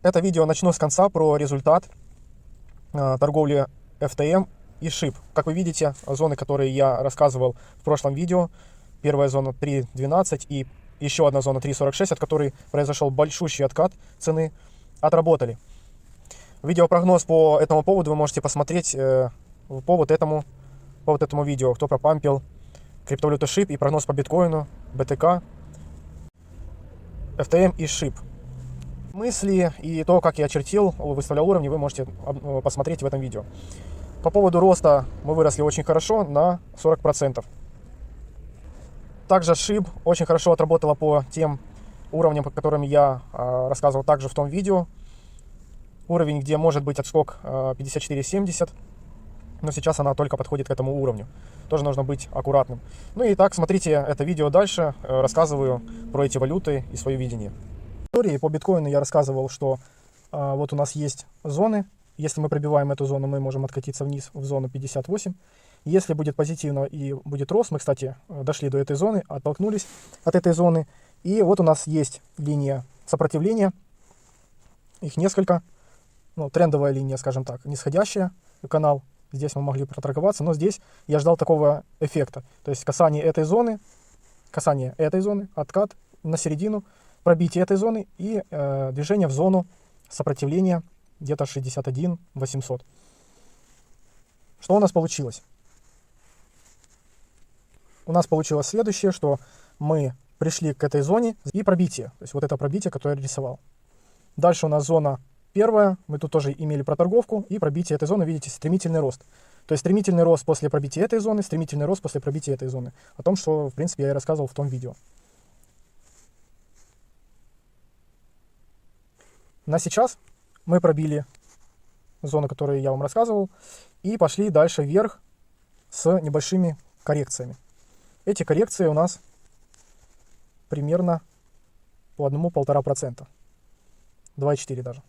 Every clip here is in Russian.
Это видео начну с конца про результат торговли FTM и SHIB. Как вы видите, зоны, которые я рассказывал в прошлом видео, первая зона 3.12 и еще одна зона 3.46, от которой произошел большущий откат цены, отработали. Видеопрогноз по этому поводу вы можете посмотреть по вот этому видео, кто пропампил криптовалюту SHIB и прогноз по биткоину, BTC, FTM и SHIB. Мысли и то, как я очертил, выставлял уровни, вы можете посмотреть в этом видео. По поводу роста мы выросли очень хорошо, на 40%. Также SHIB очень хорошо отработала по тем уровням, по которым я рассказывал также в том видео. Уровень, где может быть отскок 54.70, но сейчас она только подходит к этому уровню. Тоже нужно быть аккуратным. Ну и так, смотрите это видео дальше, рассказываю про эти валюты и свое видение. По биткоину я рассказывал, что вот у нас есть зоны. Если мы пробиваем эту зону, мы можем откатиться вниз в зону 58. Если будет позитивно и будет рост, мы, кстати, дошли до этой зоны, оттолкнулись от этой зоны. И вот у нас есть линия сопротивления. Их несколько. Ну, трендовая линия, скажем так, нисходящая, канал. Здесь мы могли проторговаться, но здесь я ждал такого эффекта. То есть касание этой зоны, откат на середину, пробитие этой зоны и движение в зону сопротивления где-то 61 800. Что у нас получилось? У нас получилось следующее, что мы пришли к этой зоне и пробитие. То есть вот это пробитие, которое я рисовал. Дальше у нас зона первая. Мы тут тоже имели проторговку и пробитие этой зоны. Видите, стремительный рост. То есть стремительный рост после пробития этой зоны, стремительный рост после пробития этой зоны. О том, что, в принципе, я и рассказывал в том видео. На сейчас мы пробили зону, которую я вам рассказывал, и пошли дальше вверх с небольшими коррекциями. Эти коррекции у нас примерно по 1-1,5%. 2,4 даже.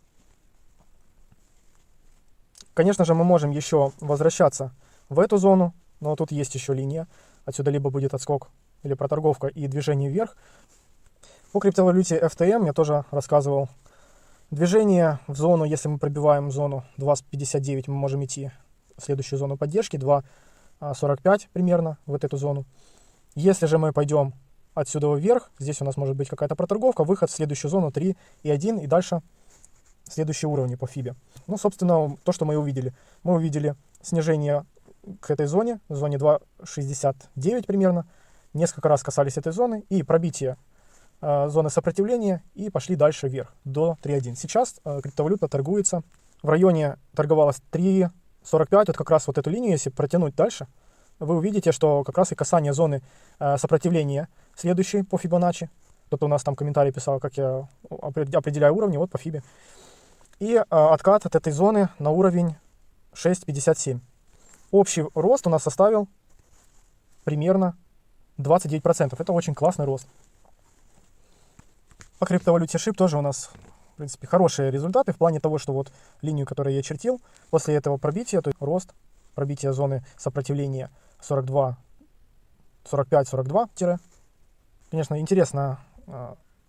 Конечно же, мы можем еще возвращаться в эту зону, но тут есть еще линия. Отсюда либо будет отскок или проторговка и движение вверх. По криптовалюте FTM я тоже рассказывал. Движение в зону, если мы пробиваем зону 2.59, мы можем идти в следующую зону поддержки, 2.45 примерно, в эту зону. Если же мы пойдем отсюда вверх, здесь у нас может быть какая-то проторговка, выход в следующую зону 3.1 и дальше следующие уровни по FIBE. Ну, собственно, то, что мы увидели. Мы увидели снижение к этой зоне 2.69 примерно, несколько раз касались этой зоны и пробитие зоны сопротивления и пошли дальше вверх до 3.1. Сейчас криптовалюта торгуется в районе, торговалась 3.45, вот как раз вот эту линию, если протянуть дальше, вы увидите, что как раз и касание зоны сопротивления следующей по Фибоначчи. Кто-то у нас там комментарий писал, как я определяю уровни, вот по FIBE. И откат от этой зоны на уровень 6.57. Общий рост у нас составил примерно 29%. Это очень классный рост. По криптовалюте SHIB тоже у нас, в принципе, хорошие результаты в плане того, что вот линию, которую я чертил, после этого пробития, то есть рост, пробитие зоны сопротивления 42, 45, 42 тире. Конечно, интересно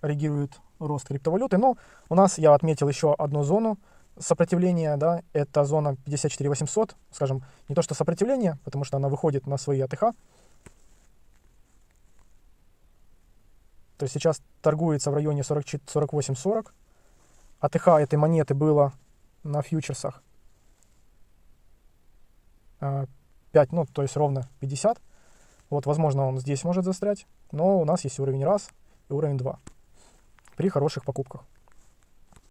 реагирует рост криптовалюты, но у нас я отметил еще одну зону сопротивления, да, это зона 54 800, скажем, не то что сопротивление, потому что она выходит на свои АТХ. То есть сейчас торгуется в районе 48-40. АТХ этой монеты было на фьючерсах 5, ну, то есть ровно 50. Вот, возможно, он здесь может застрять, но у нас есть уровень 1 и уровень 2 при хороших покупках.